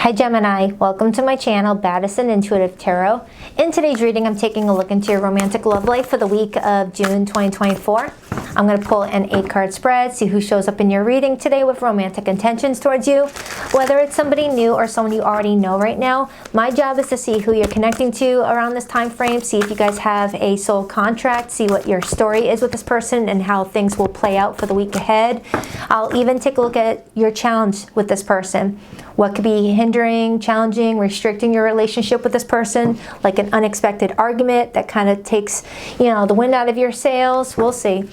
Hi Gemini, welcome to my channel, Baddison Intuitive Tarot. In today's reading, I'm taking a look into your romantic love life for the week of June 2024. I'm going to pull an 8-card spread, see who shows up in your reading today with romantic intentions towards you. Whether it's somebody new or someone you already know right now, my job is to see who you're connecting to around this time frame, see if you guys have a soul contract, see what your story is with this person and how things will play out for the week ahead. I'll even take a look at your challenge with this person. What could be hindering, challenging, restricting your relationship with this person, like an unexpected argument that kind of takes, the wind out of your sails. We'll see.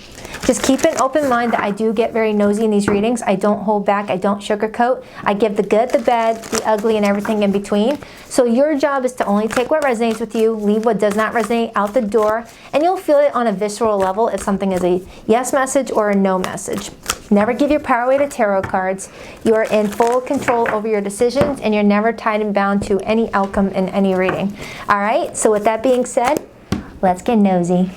Just keep an open mind that I do get very nosy in these readings. I don't hold back. I don't sugarcoat. I give the good, the bad, the ugly, and everything in between. So your job is to only take what resonates with you, leave what does not resonate out the door, and you'll feel it on a visceral level if something is a yes message or a no message. Never give your power away to tarot cards. You are in full control over your decisions, and you're never tied and bound to any outcome in any reading. All right, so with that being said, let's get nosy.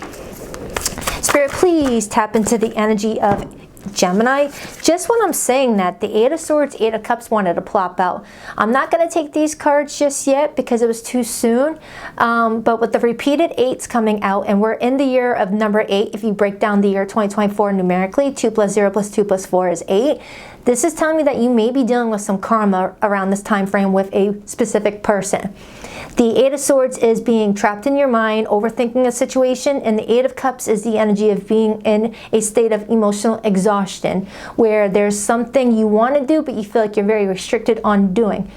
Spirit, please tap into the energy of Gemini. Just when I'm saying that, the 8 of Swords, 8 of Cups wanted to plop out. I'm not going to take these cards just yet because it was too soon. But with the repeated 8s coming out, and we're in the year of number 8, if you break down the year 2024 numerically, 2 plus 0 plus 2 plus 4 is 8. This is telling me that you may be dealing with some karma around this time frame with a specific person. The 8 of Swords is being trapped in your mind, overthinking a situation, and the 8 of Cups is the energy of being in a state of emotional exhaustion, where there's something you want to do, but you feel like you're very restricted on doing,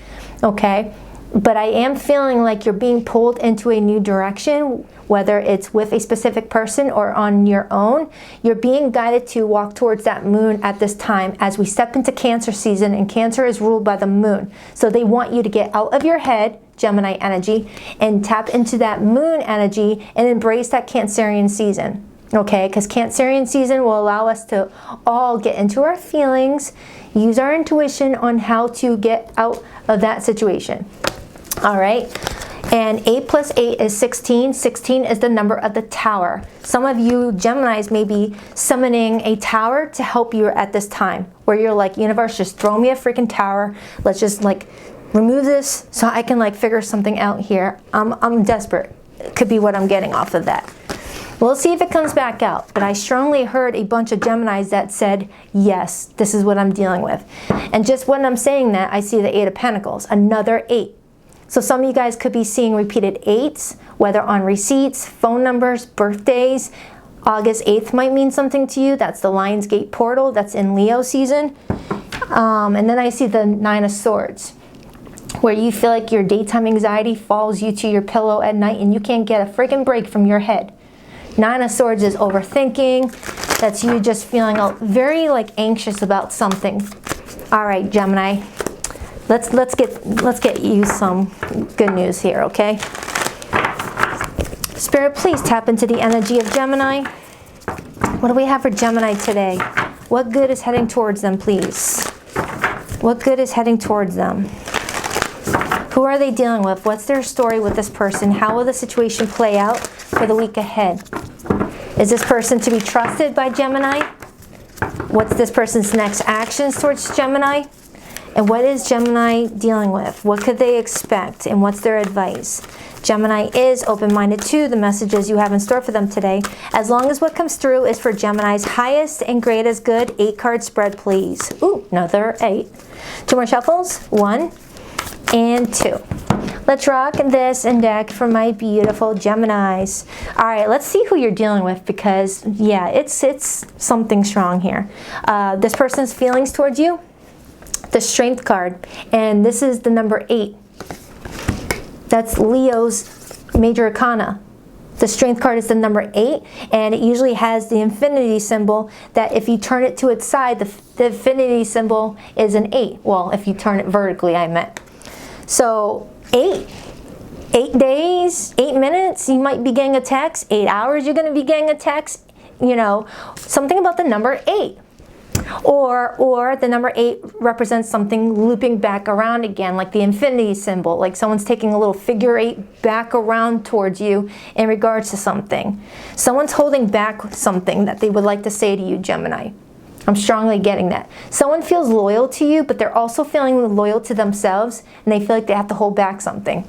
okay? But I am feeling like you're being pulled into a new direction, whether it's with a specific person or on your own. You're being guided to walk towards that moon at this time as we step into Cancer season, and Cancer is ruled by the moon. So they want you to get out of your head, Gemini energy, and tap into that moon energy and embrace that Cancerian season. Okay, because Cancerian season will allow us to all get into our feelings, use our intuition on how to get out of that situation. All right, and 8 plus 8 is 16. 16 is the number of the tower. Some of you Geminis may be summoning a tower to help you at this time, where you're like, universe, just throw me a freaking tower. Let's just remove this so I can figure something out here. I'm desperate. It could be what I'm getting off of that. We'll see if it comes back out, but I strongly heard a bunch of Geminis that said, yes, this is what I'm dealing with. And just when I'm saying that, I see the 8 of Pentacles, another 8. So some of you guys could be seeing repeated 8s, whether on receipts, phone numbers, birthdays. August 8th might mean something to you. That's the Lionsgate portal. That's in Leo season. And then I see the 9 of Swords, where you feel like your daytime anxiety follows you to your pillow at night and you can't get a freaking break from your head. 9 of Swords is overthinking. That's you just feeling very anxious about something. All right, Gemini. Let's get you some good news here, okay? Spirit, please tap into the energy of Gemini. What do we have for Gemini today? What good is heading towards them, please? What good is heading towards them? Who are they dealing with? What's their story with this person? How will the situation play out for the week ahead? Is this person to be trusted by Gemini? What's this person's next actions towards Gemini? And what is Gemini dealing with? What could they expect? And what's their advice? Gemini is open-minded to the messages you have in store for them today, as long as what comes through is for Gemini's highest and greatest good. 8-card spread, please. Ooh, another 8. 2 more shuffles. 1 and 2. Let's rock this and deck for my beautiful Geminis. All right, let's see who you're dealing with, because yeah, it's something strong here. This person's feelings towards you, the Strength card, and this is the number 8. That's Leo's major arcana. The Strength card is the number 8, and it usually has the infinity symbol, that if you turn it to its side, the infinity symbol is an 8. Well, if you turn it vertically, I meant. So 8 days, 8 minutes, you might be getting a text. 8 hours, you're going to be getting a text. Something about the number 8. Or the number 8 represents something looping back around again, like the infinity symbol, like someone's taking a little figure 8 back around towards you in regards to something. Someone's holding back something that they would like to say to you, Gemini. I'm strongly getting that. Someone feels loyal to you, but they're also feeling loyal to themselves, and they feel like they have to hold back something.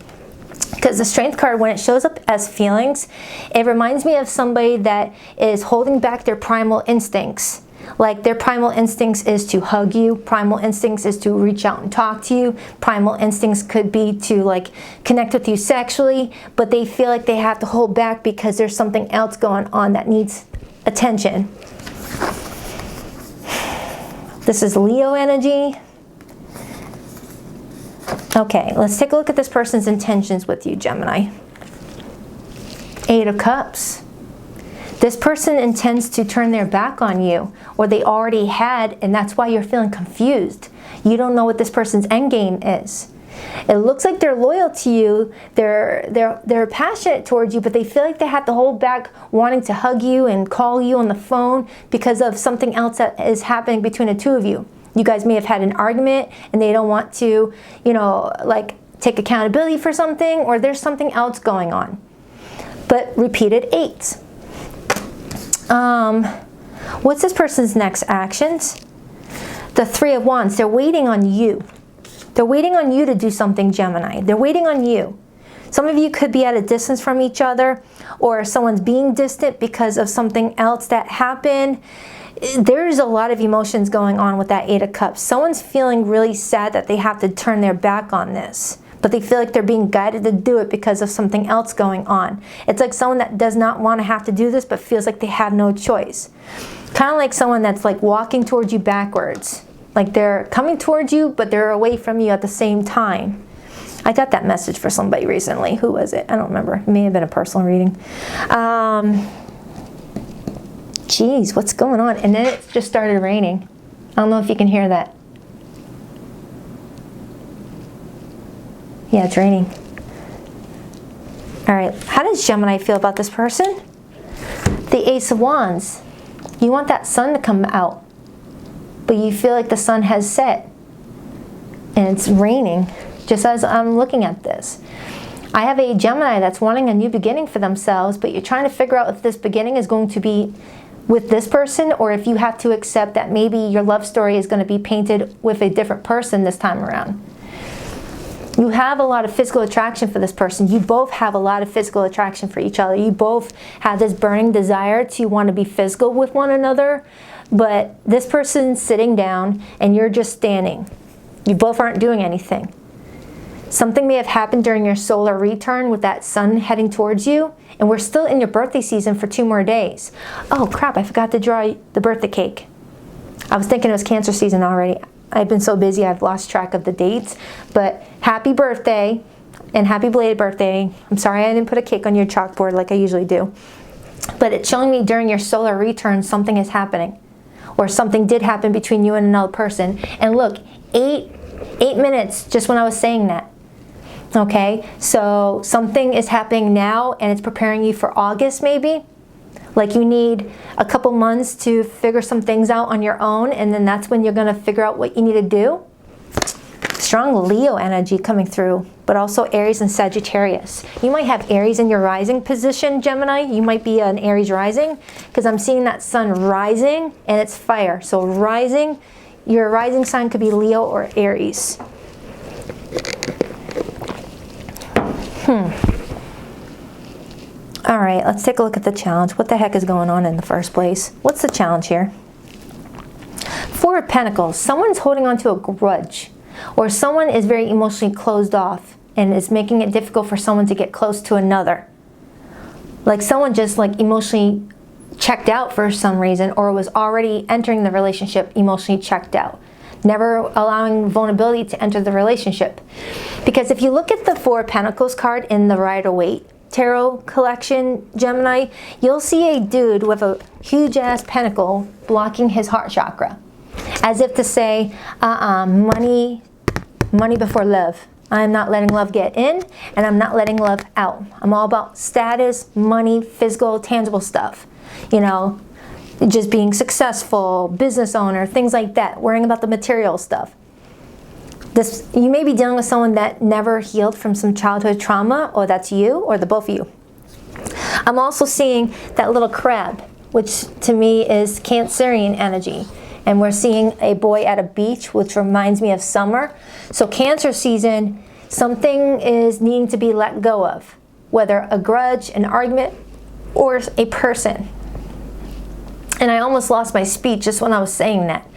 Because the Strength card, when it shows up as feelings, it reminds me of somebody that is holding back their primal instincts. Like their primal instincts is to hug you, primal instincts is to reach out and talk to you, primal instincts could be to like connect with you sexually, but they feel like they have to hold back because there's something else going on that needs attention. This is Leo energy. Okay, let's take a look at this person's intentions with you, Gemini. 8 of Cups. This person intends to turn their back on you, or they already had, and that's why you're feeling confused. You don't know what this person's end game is. It looks like they're loyal to you, they're passionate towards you, but they feel like they have to hold back wanting to hug you and call you on the phone because of something else that is happening between the two of you. You guys may have had an argument and they don't want to, you know, like take accountability for something, or there's something else going on. But repeated 8s. What's this person's next actions? The 3 of Wands. They're waiting on you. They're waiting on you to do something, Gemini. They're waiting on you. Some of you could be at a distance from each other, or someone's being distant because of something else that happened. There's a lot of emotions going on with that 8 of Cups. Someone's feeling really sad that they have to turn their back on this, but they feel like they're being guided to do it because of something else going on. It's like someone that does not want to have to do this, but feels like they have no choice. Kind of like someone that's like walking towards you backwards. Like they're coming towards you, but they're away from you at the same time. I got that message for somebody recently. Who was it? I don't remember. It may have been a personal reading. Geez, what's going on? And then it just started raining. I don't know if you can hear that. Yeah, it's raining. All right, how does Gemini feel about this person? The Ace of Wands. You want that sun to come out, but you feel like the sun has set and it's raining just as I'm looking at this. I have a Gemini that's wanting a new beginning for themselves, but you're trying to figure out if this beginning is going to be with this person, or if you have to accept that maybe your love story is going to be painted with a different person this time around. You have a lot of physical attraction for this person. You both have a lot of physical attraction for each other. You both have this burning desire to want to be physical with one another, but this person's sitting down and you're just standing. You both aren't doing anything. Something may have happened during your solar return with that sun heading towards you, and we're still in your birthday season for 2 more days. Oh crap, I forgot to draw the birthday cake. I was thinking it was Cancer season already. I've been so busy I've lost track of the dates, but happy birthday and happy belated birthday. I'm sorry I didn't put a cake on your chalkboard like I usually do, but it's showing me during your solar return something is happening, or something did happen between you and another person. And look, 8 minutes just when I was saying that. Okay, so something is happening now and it's preparing you for August maybe. Like you need a couple months to figure some things out on your own, and then that's when you're going to figure out what you need to do. Strong Leo energy coming through, but also Aries and Sagittarius. You might have Aries in your rising position, Gemini. You might be an Aries rising, because I'm seeing that sun rising and it's fire. So rising, your rising sign could be Leo or Aries. All right, let's take a look at the challenge. What the heck is going on in the first place? What's the challenge here? 4 of Pentacles. Someone's holding on to a grudge, or someone is very emotionally closed off and is making it difficult for someone to get close to another. Like someone just like emotionally checked out for some reason, or was already entering the relationship emotionally checked out. Never allowing vulnerability to enter the relationship. Because if you look at the 4 of Pentacles card in the Rider-Waite Tarot collection, Gemini, you'll see a dude with a huge ass pentacle blocking his heart chakra, as if to say, money before love. I'm not letting love get in, and I'm not letting love out. I'm all about status, money, physical, tangible stuff. You know, just being successful, business owner, things like that, worrying about the material stuff. You may be dealing with someone that never healed from some childhood trauma, or that's you, or the both of you. I'm also seeing that little crab, which to me is Cancerian energy. And we're seeing a boy at a beach, which reminds me of summer. So Cancer season, something is needing to be let go of, whether a grudge, an argument, or a person. And I almost lost my speech just when I was saying that.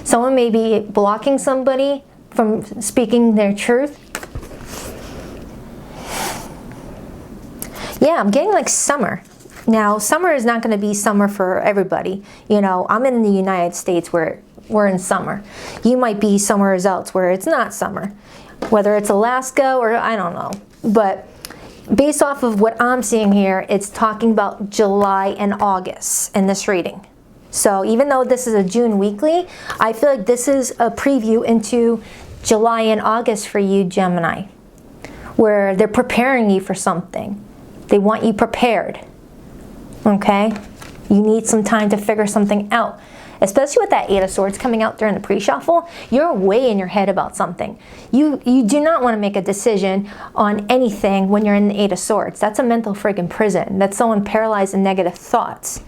Someone may be blocking somebody from speaking their truth. Yeah, I'm getting like summer. Now, summer is not going to be summer for everybody. You know, I'm in the United States where we're in summer. You might be somewhere else where it's not summer. Whether it's Alaska or I don't know. But based off of what I'm seeing here, it's talking about July and August in this reading. So even though this is a June weekly, I feel like this is a preview into July and August for you, Gemini, where they're preparing you for something. They want you prepared, okay? You need some time to figure something out. Especially with that Eight of Swords coming out during the pre-shuffle, you're way in your head about something. You do not want to make a decision on anything when you're in the Eight of Swords. That's a mental friggin' prison. That's someone paralyzed in negative thoughts.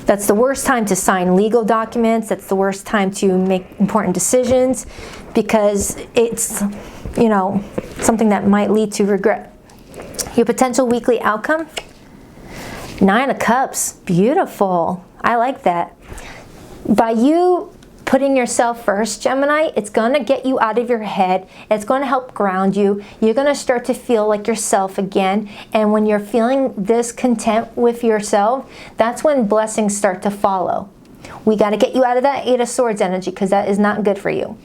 That's the worst time to sign legal documents. That's the worst time to make important decisions because it's, you know, something that might lead to regret. Your potential weekly outcome, 9 of Cups, beautiful. I like that. By you putting yourself first, Gemini, it's going to get you out of your head. It's going to help ground you. You're going to start to feel like yourself again. And when you're feeling discontent with yourself, that's when blessings start to follow. We got to get you out of that Eight of Swords energy because that is not good for you.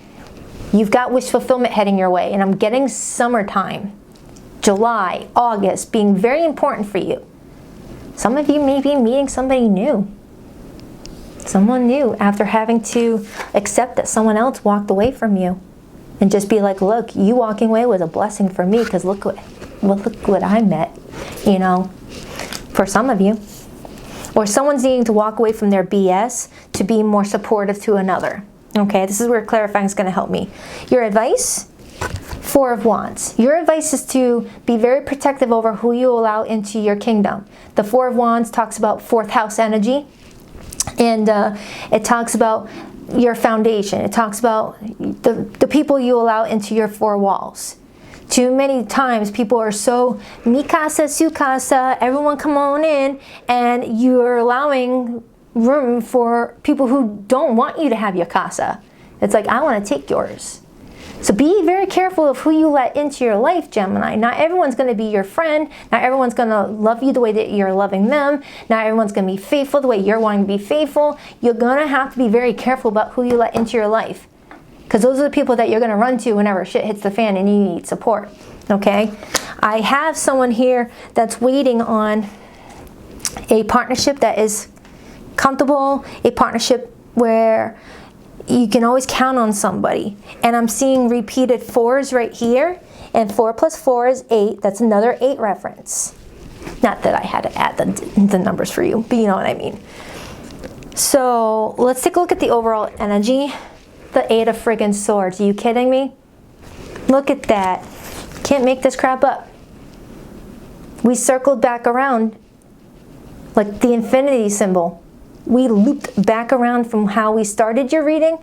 You've got wish fulfillment heading your way. And I'm getting summertime. July, August being very important for you. Some of you may be meeting somebody new. Someone new after having to accept that someone else walked away from you. And just be like, look, you walking away was a blessing for me because look what I met, you know, for some of you. Or someone's needing to walk away from their BS to be more supportive to another. Okay, this is where clarifying is going to help me. Your advice? Four of Wands. Your advice is to be very protective over who you allow into your kingdom. The Four of Wands talks about fourth house energy. And it talks about your foundation. It talks about the people you allow into your four walls. Too many times people are so, mi casa, su casa, everyone come on in, and you're allowing room for people who don't want you to have your casa. It's like, I want to take yours. So be very careful of who you let into your life, Gemini. Not everyone's going to be your friend. Not everyone's going to love you the way that you're loving them. Not everyone's going to be faithful the way you're wanting to be faithful. You're going to have to be very careful about who you let into your life. Because those are the people that you're going to run to whenever shit hits the fan and you need support. Okay? I have someone here that's waiting on a partnership that is comfortable, a partnership where you can always count on somebody. And I'm seeing repeated fours right here. And 4 plus 4 is 8. That's another 8 reference. Not that I had to add the numbers for you, but you know what I mean. So let's take a look at the overall energy. The 8 of friggin' Swords. Are you kidding me? Look at that. Can't make this crap up. We circled back around like the infinity symbol. We looped back around from how we started your reading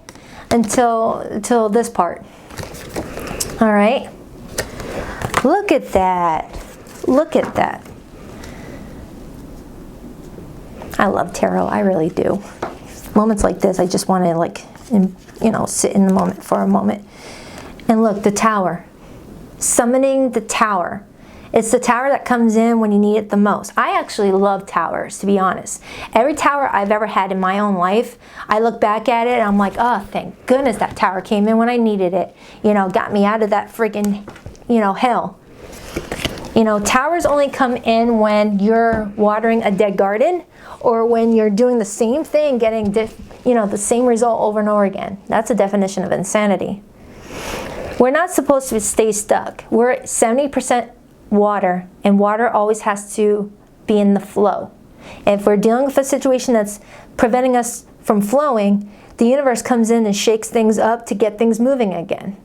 until this part. All right. Look at that. Look at that. I love tarot. I really do. Moments like this, I just want to, like, you know, sit in the moment for a moment. And look, the Tower. Summoning the Tower. It's the tower that comes in when you need it the most. I actually love towers, to be honest. Every tower I've ever had in my own life, I look back at it and I'm like, oh, thank goodness that tower came in when I needed it. You know, got me out of that freaking, you know, hell. You know, towers only come in when you're watering a dead garden or when you're doing the same thing, getting, you know, the same result over and over again. That's a definition of insanity. We're not supposed to stay stuck. We're at 70% water, and water always has to be in the flow. And if we're dealing with a situation that's preventing us from flowing, the universe comes in and shakes things up to get things moving again.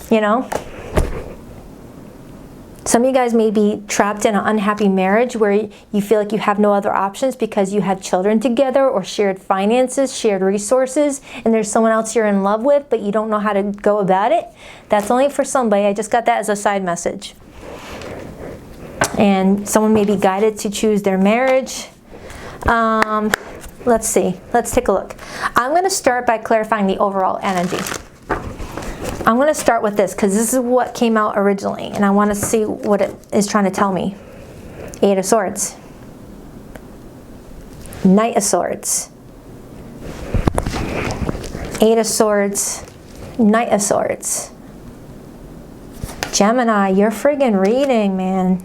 You know? Some of you guys may be trapped in an unhappy marriage where you feel like you have no other options because you have children together or shared finances, shared resources, and there's someone else you're in love with, but you don't know how to go about it. That's only for somebody. I just got that as a side message. And someone may be guided to choose their marriage. Let's see. Let's take a look. I'm going to start by clarifying the overall energy. I'm going to start with this because this is what came out originally, and I want to see what it is trying to tell me. Eight of Swords. Knight of Swords. Eight of Swords. Knight of Swords. Gemini, you're friggin' reading, man.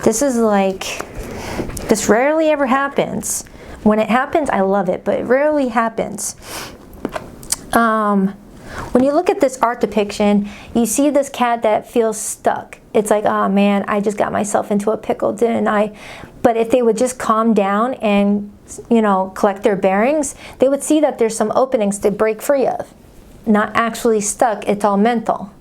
This is like, this rarely ever happens. When it happens, I love it, but it rarely happens. When you look at this art depiction, you see this cat that feels stuck. It's like, oh man, I just got myself into a pickle, didn't I? But if they would just calm down and, you know, collect their bearings, they would see that there's some openings to break free of. Not actually stuck, it's all mental.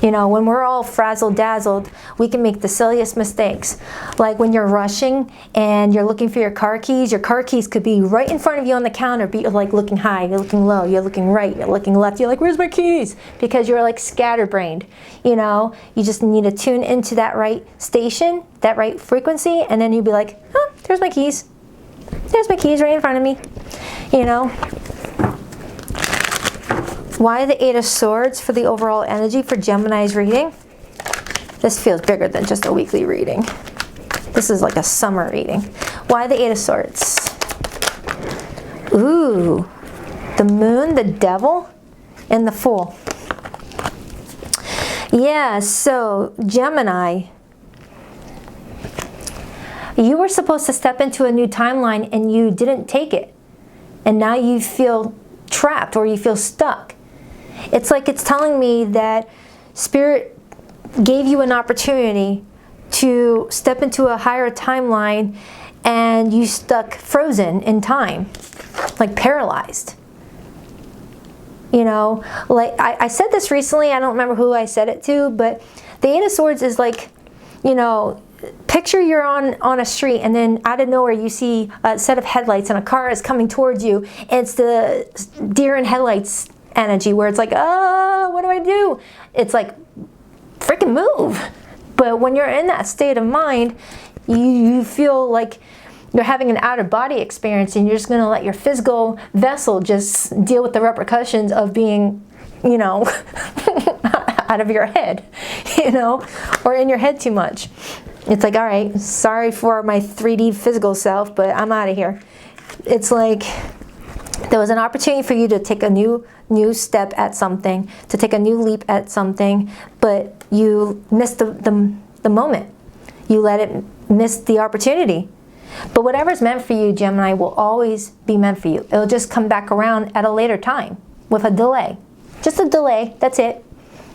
You know, when we're all frazzled-dazzled, we can make the silliest mistakes. Like when you're rushing and you're looking for your car keys could be right in front of you on the counter, but you're like looking high, you're looking low, you're looking right, you're looking left, you're like, where's my keys? Because you're like scatterbrained, you know? You just need to tune into that right station, that right frequency, and then you'd be like, oh, there's my keys. There's my keys right in front of me, you know? Why the Eight of Swords for the overall energy for Gemini's reading? This feels bigger than just a weekly reading. This is like a summer reading. Why the Eight of Swords? Ooh, the Moon, the Devil, and the Fool. Yeah, so Gemini, you were supposed to step into a new timeline and you didn't take it. And now you feel trapped or you feel stuck. It's like it's telling me that Spirit gave you an opportunity to step into a higher timeline and you stuck frozen in time, like paralyzed. You know, like I said this recently, I don't remember who I said it to, but the Eight of Swords is like, you know, picture you're on a street and then out of nowhere you see a set of headlights and a car is coming towards you. It's the deer in headlights energy where it's like, oh, what do I do? It's like, freaking move. But when you're in that state of mind, you feel like you're having an out-of-body experience and you're just going to let your physical vessel just deal with the repercussions of being, you know, out of your head, you know, or in your head too much. It's like, all right, sorry for my 3D physical self, but I'm out of here. It's like there was an opportunity for you to take a new step at something, to take a new leap at something, but you missed the moment. You let it miss the opportunity. But whatever's meant for you, Gemini, will always be meant for you. It'll just come back around at a later time with a delay. Just a delay, that's it.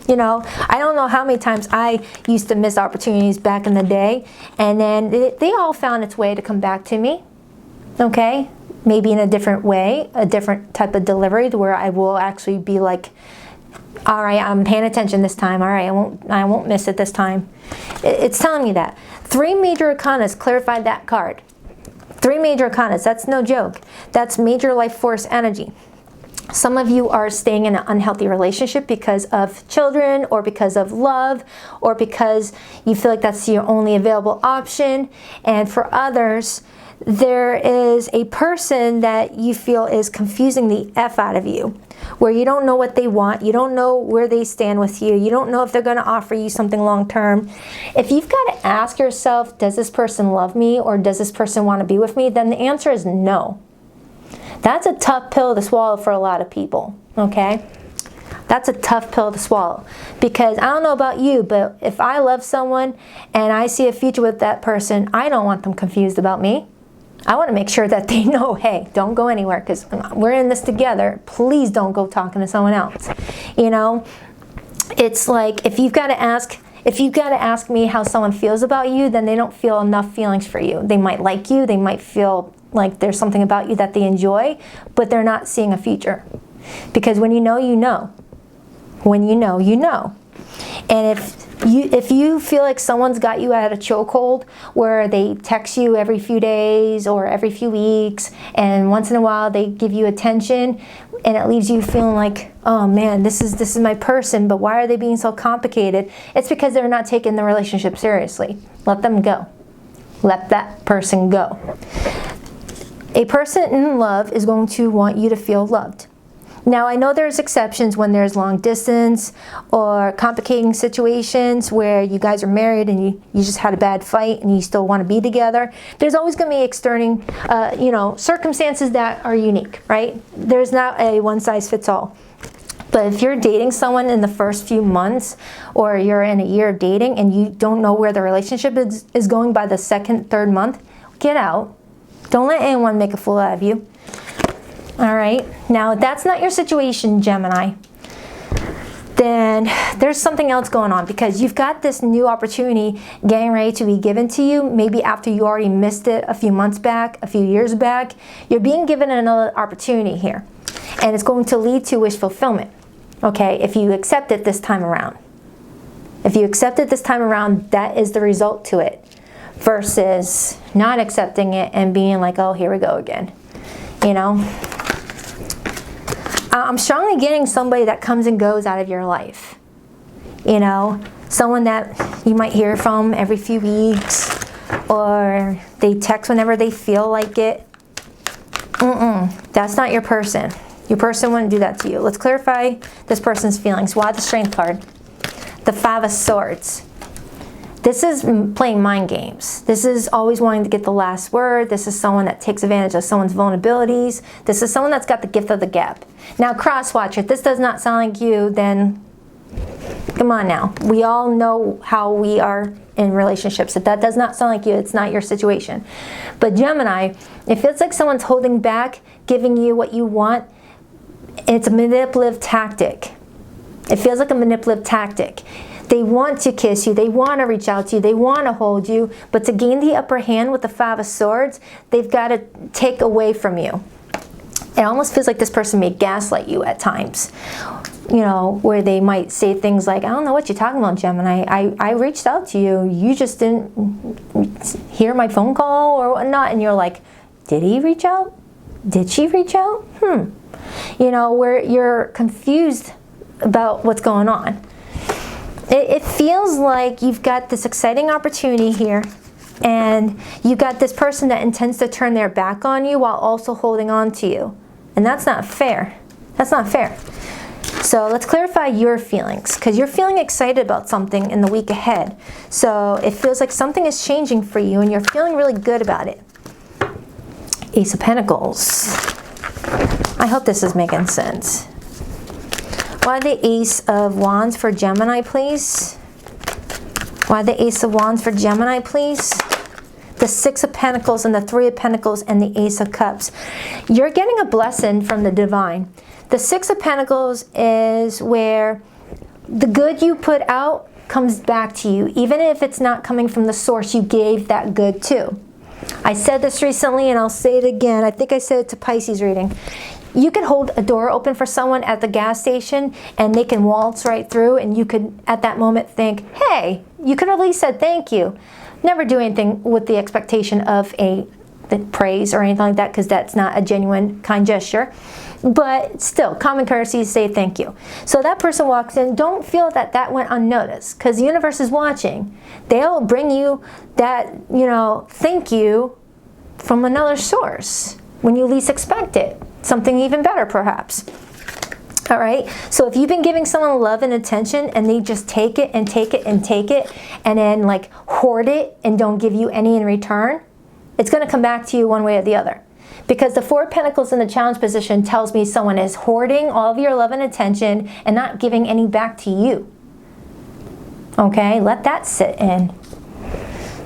You know, I don't know how many times I used to miss opportunities back in the day, and then they all found its way to come back to me, okay? Maybe in a different way, a different type of delivery where I will actually be like, all right, I'm paying attention this time. All right, I won't miss it this time. It's telling me that. 3 major arcanas clarified that card. 3 major arcanas, that's no joke. That's major life force energy. Some of you are staying in an unhealthy relationship because of children or because of love or because you feel like that's your only available option. And for others, there is a person that you feel is confusing the F out of you, where you don't know what they want, you don't know where they stand with you, you don't know if they're going to offer you something long term. If you've got to ask yourself, does this person love me or does this person want to be with me, then the answer is no. That's a tough pill to swallow for a lot of people, okay? That's a tough pill to swallow because I don't know about you, but if I love someone and I see a future with that person, I don't want them confused about me. I want to make sure that they know, hey, don't go anywhere because we're in this together. Please don't go talking to someone else. You know, it's like if you've got to ask me how someone feels about you, then they don't feel enough feelings for you. They might like you, they might feel like there's something about you that they enjoy, but they're not seeing a future. Because when you know, you know. When you know, you know. And if If you feel like someone's got you at a chokehold where they text you every few days or every few weeks, and once in a while they give you attention, and it leaves you feeling like, oh man, this is my person, but why are they being so complicated? It's because they're not taking the relationship seriously. Let them go. Let that person go. A person in love is going to want you to feel loved. Now, I know there's exceptions when there's long distance or complicating situations where you guys are married and you just had a bad fight and you still want to be together. There's always going to be external, circumstances that are unique, right? There's not a one-size-fits-all. But if you're dating someone in the first few months, or you're in a year of dating and you don't know where the relationship is going by the second, third month, get out. Don't let anyone make a fool out of you. All right, now if that's not your situation, Gemini, then there's something else going on, because you've got this new opportunity getting ready to be given to you. Maybe after you already missed it a few months back, a few years back, you're being given another opportunity here, and it's going to lead to wish fulfillment, okay, if you accept it this time around. If you accept it this time around, that is the result to it, versus not accepting it and being like, oh, here we go again, you know. I'm strongly getting somebody that comes and goes out of your life. You know, someone that you might hear from every few weeks, or they text whenever they feel like it. That's not your person. Your person wouldn't do that to you. Let's clarify this person's feelings. Why the Strength card? The Five of Swords. This is playing mind games. This is always wanting to get the last word. This is someone that takes advantage of someone's vulnerabilities. This is someone that's got the gift of the gab. Now, cross-watch, if this does not sound like you, then come on now. We all know how we are in relationships. If that does not sound like you, it's not your situation. But Gemini, it feels like someone's holding back, giving you what you want. It's a manipulative tactic. It feels like a manipulative tactic. They want to kiss you, they want to reach out to you, they want to hold you, but to gain the upper hand with the Five of Swords, they've got to take away from you. It almost feels like this person may gaslight you at times, you know, where they might say things like, I don't know what you're talking about, Gemini. I reached out to you, you just didn't hear my phone call or whatnot, and you're like, did he reach out? Did she reach out? You know, where you're confused about what's going on. It feels like you've got this exciting opportunity here, and you got this person that intends to turn their back on you while also holding on to you. And that's not fair. That's not fair. So let's clarify your feelings, because you're feeling excited about something in the week ahead. So it feels like something is changing for you, and you're feeling really good about it. Ace of Pentacles. I hope this is making sense. Why the Ace of Wands for Gemini, please? Why the Ace of Wands for Gemini, please? The Six of Pentacles and the Three of Pentacles and the Ace of Cups. You're getting a blessing from the divine. The Six of Pentacles is where the good you put out comes back to you, even if it's not coming from the source you gave that good to. I said this recently, and I'll say it again. I think I said it to Pisces reading. You could hold a door open for someone at the gas station and they can waltz right through, and you could at that moment think, hey, you could at least said thank you. Never do anything with the expectation of the praise or anything like that, because that's not a genuine kind gesture. But still, common courtesy is say thank you. So that person walks in, don't feel that that went unnoticed, because the universe is watching. They'll bring you that, you know, thank you from another source when you least expect it. Something even better, perhaps. All right, so if you've been giving someone love and attention and they just take it and take it and take it and then like hoard it and don't give you any in return, it's going to come back to you one way or the other. Because the Four of Pentacles in the challenge position tells me someone is hoarding all of your love and attention and not giving any back to you. Okay, let that sit in.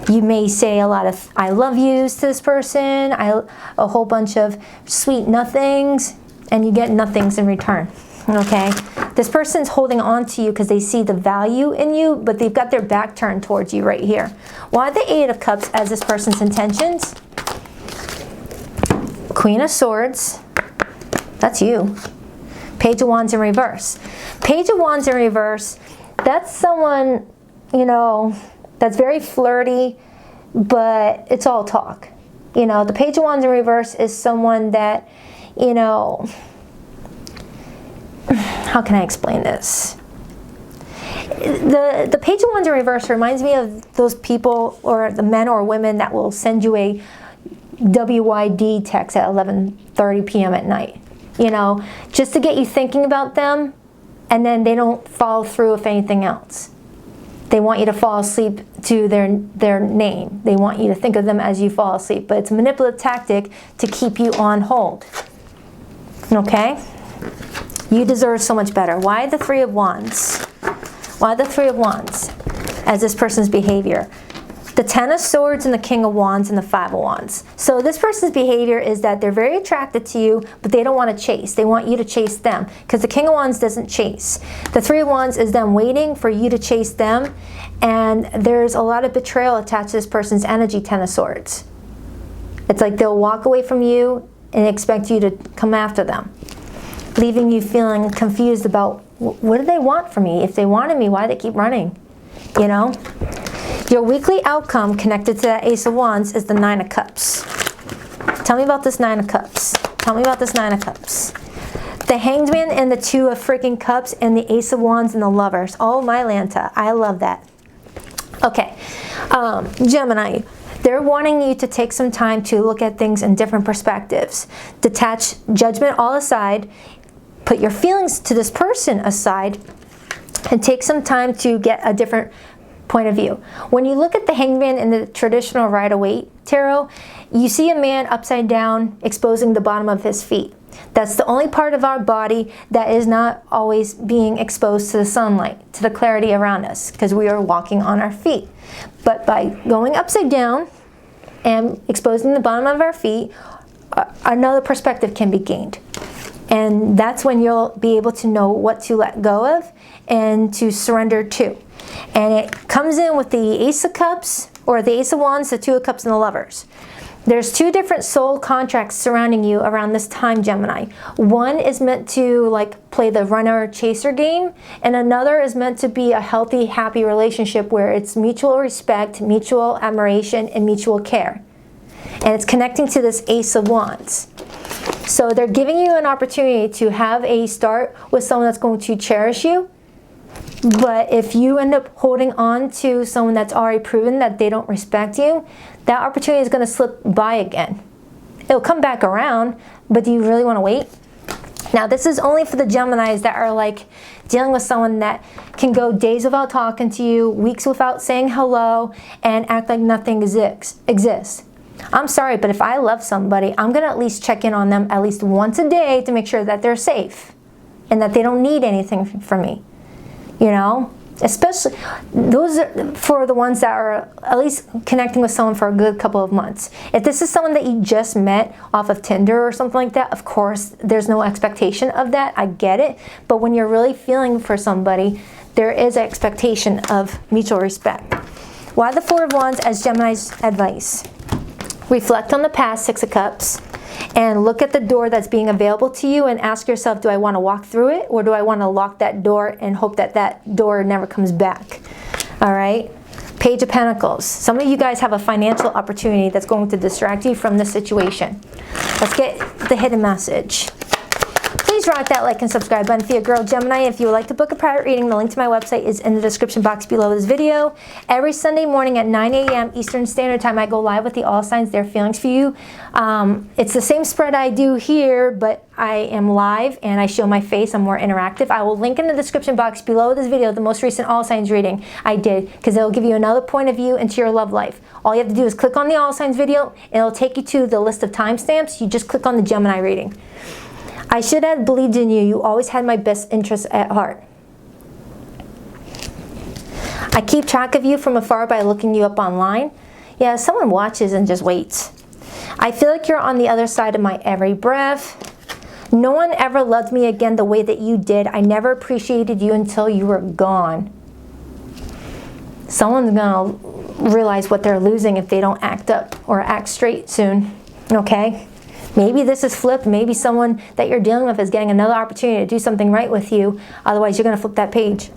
You may say a lot of I love yous to this person, a whole bunch of sweet nothings, and you get nothings in return. Okay? This person's holding on to you because they see the value in you, but they've got their back turned towards you right here. Why the Eight of Cups as this person's intentions? Queen of Swords. That's you. Page of Wands in reverse. Page of Wands in reverse, that's someone, you know, that's very flirty, but it's all talk. You know, the Page of Wands in reverse is someone that, you know, how can I explain this? The Page of Wands in reverse reminds me of those people, or the men or women that will send you a WYD text at 11:30 p.m. at night, you know, just to get you thinking about them, and then they don't follow through with anything else. They want you to fall asleep to their name. They want you to think of them as you fall asleep, but it's a manipulative tactic to keep you on hold. Okay? You deserve so much better. Why the Three of Wands? Why the Three of Wands as this person's behavior? The Ten of Swords and the King of Wands and the Five of Wands. So this person's behavior is that they're very attracted to you, but they don't want to chase. They want you to chase them, because the King of Wands doesn't chase. The Three of Wands is them waiting for you to chase them, and there's a lot of betrayal attached to this person's energy, Ten of Swords. It's like they'll walk away from you and expect you to come after them, leaving you feeling confused about what do they want from me? If they wanted me, why do they keep running? You know? Your weekly outcome connected to that Ace of Wands is the Nine of Cups. Tell me about this Nine of Cups. Tell me about this Nine of Cups. The Hanged Man and the Two of freaking Cups and the Ace of Wands and the Lovers. Oh, my Lanta. I love that. Okay. Gemini. They're wanting you to take some time to look at things in different perspectives. Detach judgment all aside. Put your feelings to this person aside. And take some time to get a different point of view. When you look at the Hanged Man in the traditional Rider-Waite tarot, you see a man upside down exposing the bottom of his feet. That's the only part of our body that is not always being exposed to the sunlight, to the clarity around us, because we are walking on our feet. But by going upside down and exposing the bottom of our feet, another perspective can be gained. And that's when you'll be able to know what to let go of and to surrender to. And it comes in with the Ace of Cups, or the Ace of Wands, the Two of Cups, and the Lovers. There's two different soul contracts surrounding you around this time, Gemini. One is meant to like play the runner-chaser game, and another is meant to be a healthy, happy relationship where it's mutual respect, mutual admiration, and mutual care. And it's connecting to this Ace of Wands. So they're giving you an opportunity to have a start with someone that's going to cherish you. But if you end up holding on to someone that's already proven that they don't respect you, that opportunity is going to slip by again. It'll come back around, but do you really want to wait? Now, this is only for the Geminis that are like dealing with someone that can go days without talking to you, weeks without saying hello, and act like nothing exists. I'm sorry, but if I love somebody, I'm going to at least check in on them at least once a day to make sure that they're safe and that they don't need anything from me. You know, especially those are for the ones that are at least connecting with someone for a good couple of months. If this is someone that you just met off of Tinder or something like that, of course, there's no expectation of that. I get it. But when you're really feeling for somebody, there is an expectation of mutual respect. Why the Four of Wands as Gemini's advice? Reflect on the past, Six of Cups, and look at the door that's being available to you and ask yourself, do I want to walk through it, or do I want to lock that door and hope that that door never comes back? All right. Page of Pentacles. Some of you guys have a financial opportunity that's going to distract you from this situation. Let's get the hidden message. Please rock that like and subscribe button for your girl Gemini. If you would like to book a private reading, the link to my website is in the description box below this video. Every Sunday morning at 9 a.m. Eastern Standard Time, I go live with the All Signs, Their Feelings for You. It's the same spread I do here, but I am live and I show my face. I'm more interactive. I will link in the description box below this video the most recent All Signs reading I did, because it will give you another point of view into your love life. All you have to do is click on the All Signs video and it'll take you to the list of timestamps. You just click on the Gemini reading. I should have believed in you. You always had my best interests at heart. I keep track of you from afar by looking you up online. Yeah, someone watches and just waits. I feel like you're on the other side of my every breath. No one ever loved me again the way that you did. I never appreciated you until you were gone. Someone's gonna realize what they're losing if they don't act up or act straight soon, okay? Maybe this is flipped. Maybe someone that you're dealing with is getting another opportunity to do something right with you. Otherwise, you're going to flip that page.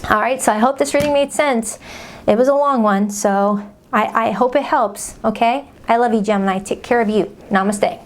All right, so I hope this reading made sense. It was a long one, so I hope it helps, okay? I love you, Gemini. Take care of you. Namaste.